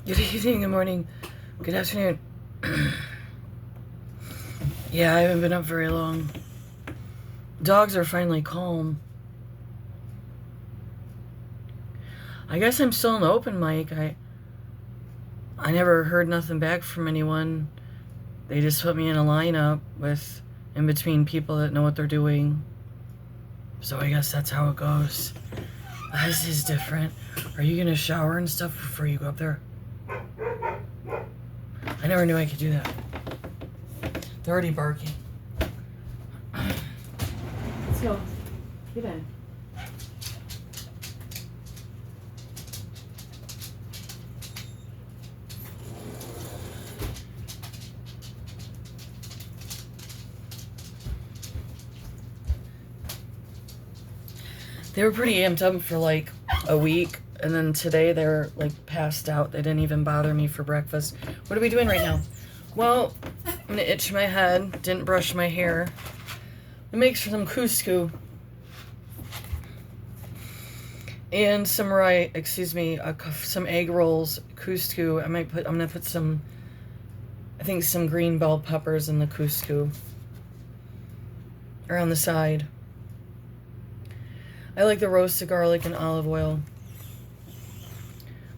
Good evening, good morning, good afternoon. Yeah, I haven't been up very long. Dogs are finally calm. I guess I'm still in the open mic. I never heard nothing back from anyone. They just put me in a lineup with in between people that know what they're doing. So I guess that's how it goes. This is different. Are you gonna shower and stuff before you go up there? I never knew I could do that. They're already barking. Let's go. Get in. They were pretty amped up for like a week, and then today they're like passed out. They didn't even bother me for breakfast. What are we doing right now? Well, I'm gonna itch my head. Didn't brush my hair. It makes for some couscous and some some egg rolls. Couscous. I'm gonna put some, I think some green bell peppers in the couscous or on the side. I like the roasted garlic and olive oil.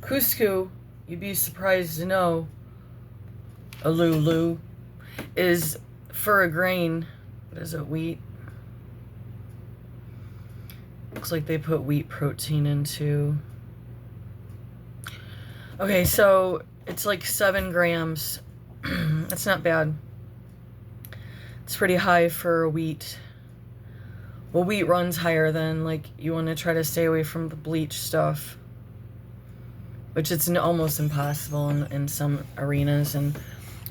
Couscous, you'd be surprised to know, Lulu, is for a grain. What is it, wheat? Looks like they put wheat protein into. Okay, so it's like 7 grams. That's not bad. It's pretty high for wheat. Well, wheat runs higher than, like, you want to try to stay away from the bleach stuff, which it's almost impossible in some arenas, and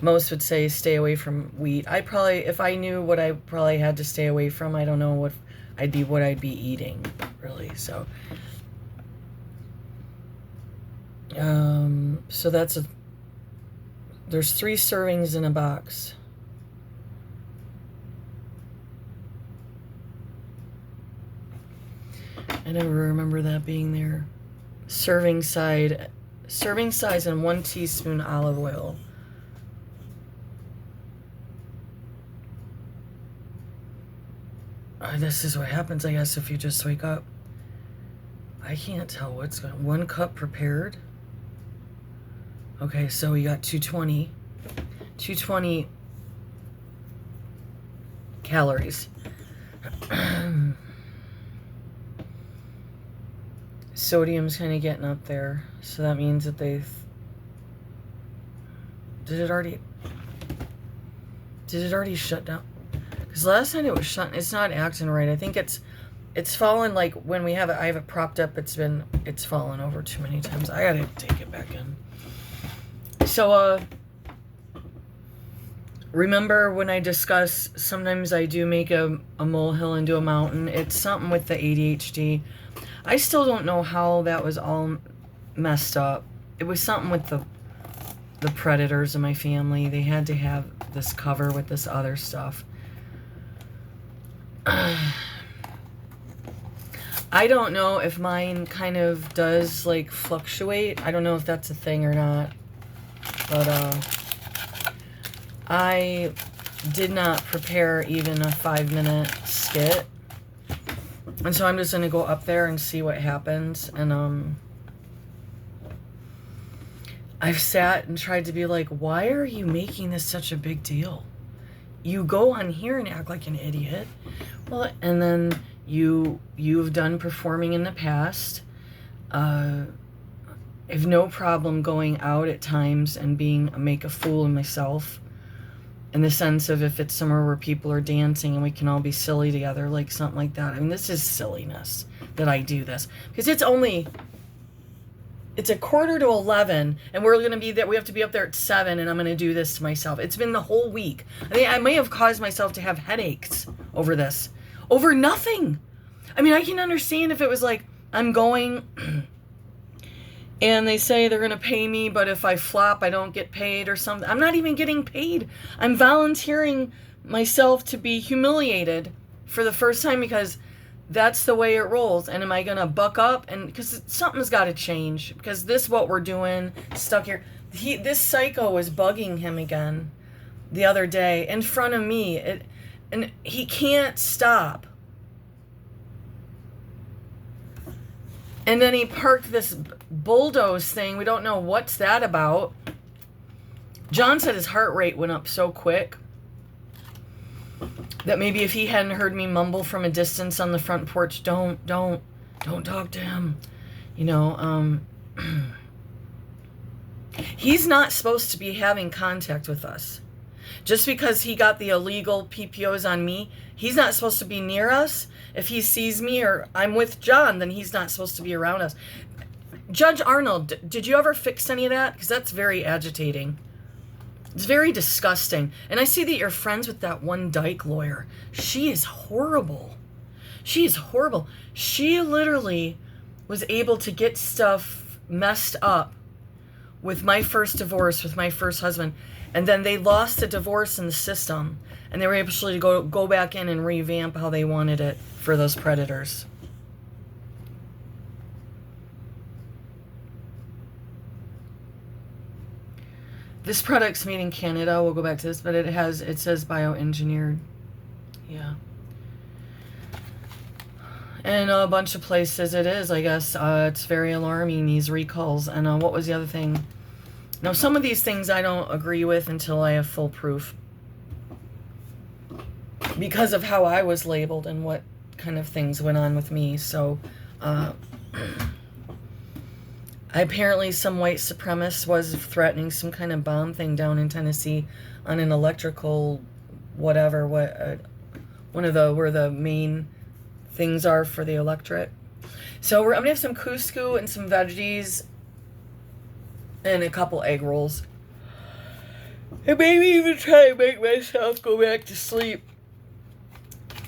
most would say stay away from wheat. If I knew what I probably had to stay away from, I don't know what I'd be eating, really. So, so there's 3 servings in a box. I never remember that being there. Serving size and 1 teaspoon olive oil. This is what happens, I guess, if you just wake up. I can't tell what's going on. 1 cup prepared. Okay, so we got 220 calories. Sodium's kind of getting up there, so that means that did it already shut down? Because last night it was shut. It's not acting right. I think it's fallen, like when I have it propped up. It's fallen over too many times. I gotta take it back in. So remember when I discussed sometimes I do make a molehill into a mountain? It's something with the ADHD. I still don't know how that was all messed up. It was something with the predators in my family. They had to have this cover with this other stuff. I don't know if mine kind of does like fluctuate. I don't know if that's a thing or not. But I did not prepare even a 5-minute skit. And so I'm just going to go up there and see what happens. And I've sat and tried to be like, why are you making this such a big deal? You go on here and act like an idiot. Well, and then you've done performing in the past. I have no problem going out at times and make a fool of myself. In the sense of if it's somewhere where people are dancing and we can all be silly together, like something like that. I mean, this is silliness that I do this. Because it's 11:45 and we're going to be there. We have to be up there at 7 and I'm going to do this to myself. It's been the whole week. I mean, I may have caused myself to have headaches over this. Over nothing. I mean, I can understand if it was like, I'm going and they say they're going to pay me, but if I flop, I don't get paid or something. I'm not even getting paid. I'm volunteering myself to be humiliated for the first time because that's the way it rolls. And am I going to buck up? And because something's got to change, because this, what we're doing, stuck here. This psycho was bugging him again the other day in front of me. And he can't stop. And then he parked this bulldoze thing. We don't know what's that about. John said his heart rate went up so quick that maybe if he hadn't heard me mumble from a distance on the front porch, don't talk to him. You know, he's not supposed to be having contact with us. Just because he got the illegal p.p.o.s on me, he's not supposed to be near us. If he sees me or I'm with John, then he's not supposed to be around us. Judge Arnold, did you ever fix any of that? Because that's very agitating. It's very disgusting. And I see that you're friends with that one dyke lawyer. She is horrible. She is horrible. She literally was able to get stuff messed up with my first divorce, with my first husband. And then they lost a divorce in the system. And they were able to go back in and revamp how they wanted it for those predators. This product's made in Canada. We'll go back to this, but it says bioengineered. Yeah. And a bunch of places it is, I guess. It's very alarming, these recalls. And what was the other thing? Now, some of these things I don't agree with until I have full proof. Because of how I was labeled and what kind of things went on with me. So, apparently some white supremacist was threatening some kind of bomb thing down in Tennessee on an electrical whatever, where the main things are for the electric. So I'm gonna have some couscous and some veggies and a couple egg rolls. And maybe even try to make myself go back to sleep.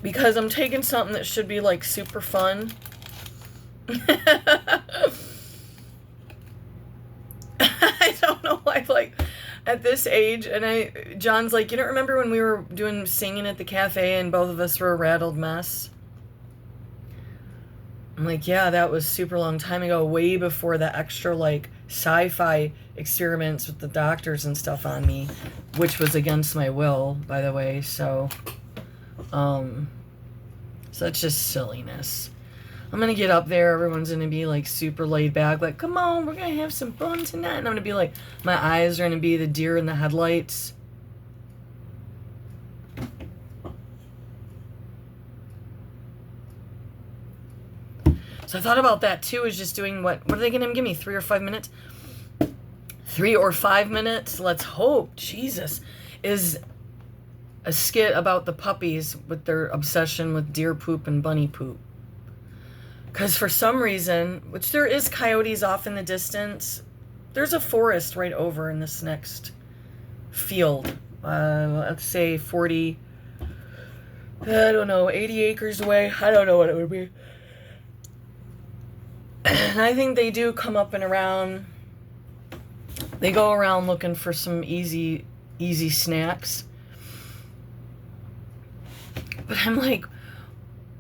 Because I'm taking something that should be like super fun. I don't know why, like, at this age, and John's like, you don't remember when we were doing singing at the cafe and both of us were a rattled mess? I'm like, yeah, that was super long time ago, way before the extra, like, sci-fi experiments with the doctors and stuff on me, which was against my will, by the way, so it's just silliness. I'm gonna get up there, everyone's gonna be like super laid back, like, come on, we're gonna have some fun tonight. And I'm gonna be like, my eyes are gonna be the deer in the headlights. So I thought about that too, is just doing what are they gonna give me, 3 or 5 minutes? 3 or 5 minutes, let's hope, Jesus, is a skit about the puppies with their obsession with deer poop and bunny poop. Because for some reason, which there is coyotes off in the distance, there's a forest right over in this next field. Let's say 40, I don't know, 80 acres away. I don't know what it would be. And I think they do come up and around. They go around looking for some easy snacks. But I'm like,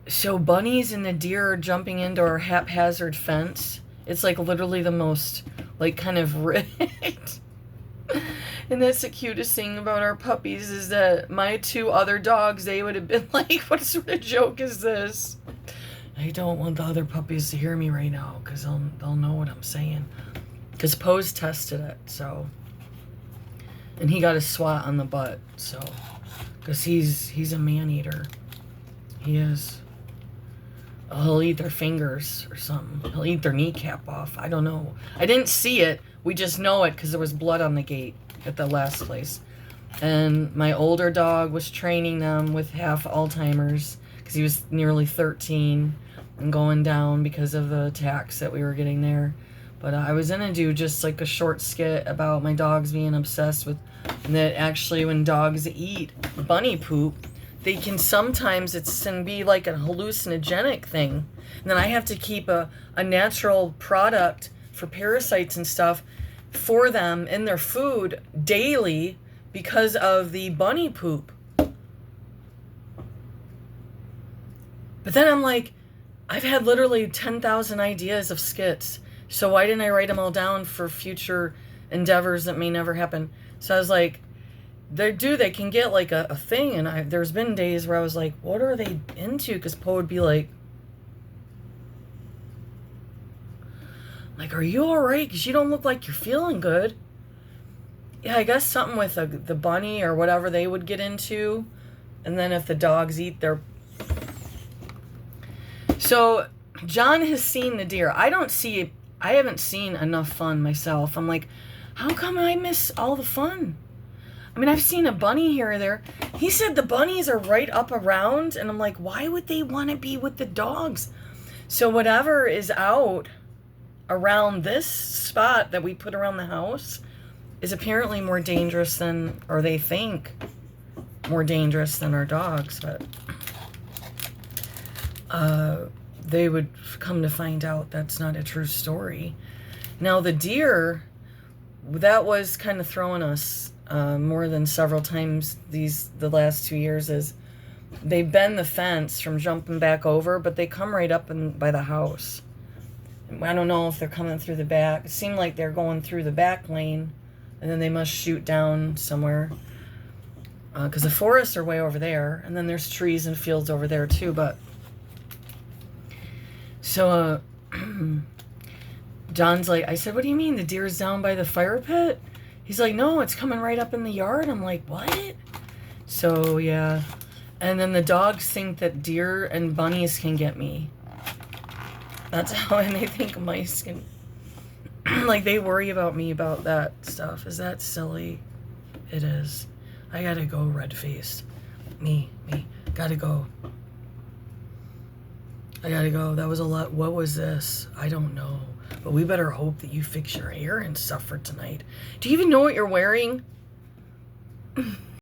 so bunnies and the deer are jumping into our haphazard fence. It's like literally the most, like, kind of rigged. And that's the cutest thing about our puppies, is that my 2 other dogs, they would have been like, what sort of joke is this? I don't want the other puppies to hear me right now, because they'll know what I'm saying. Because Poe's tested it, so. And he got a swat on the butt, so. Because he's a man-eater. He is. He'll eat their fingers or something. He'll eat their kneecap off. I don't know. I didn't see it. We just know it because there was blood on the gate at the last place. And my older dog was training them with half Alzheimer's because he was nearly 13 and going down because of the attacks that we were getting there. But I was going to do just like a short skit about my dogs being obsessed with that. Actually, when dogs eat bunny poop, they can sometimes, it can be like a hallucinogenic thing. And then I have to keep a natural product for parasites and stuff for them in their food daily because of the bunny poop. But then I'm like, I've had literally 10,000 ideas of skits. So why didn't I write them all down for future endeavors that may never happen? So I was like, they can get like a thing. And there's been days where I was like, what are they into? Because Poe would be like, are you all right? Because you don't look like you're feeling good. Yeah, I guess something with the bunny or whatever they would get into. And then if the dogs eat their... So John has seen the deer. I haven't seen enough fun myself. I'm like, how come I miss all the fun? I mean, I've seen a bunny here or there. He said the bunnies are right up around. And I'm like, why would they want to be with the dogs? So whatever is out around this spot that we put around the house is apparently more dangerous than, or they think more dangerous than our dogs. But they would come to find out that's not a true story. Now the deer, that was kind of throwing us more than several times the last 2 years, is they bend the fence from jumping back over, but they come right up by the house. I don't know if they're coming through the back. It seemed like they're going through the back lane, and then they must shoot down somewhere. Because the forests are way over there, and then there's trees and fields over there too. But so John's like, I said, what do you mean? The deer's down by the fire pit? He's like, no, it's coming right up in the yard. I'm like, what? So yeah. And then the dogs think that deer and bunnies can get me. That's how, and they think mice can, like, they worry about me about that stuff. Is that silly? It is. I gotta go, red-faced. Me. Gotta go. I gotta go. That was a lot. What was this? I don't know. But we better hope that you fix your hair and stuff for tonight. Do you even know what you're wearing?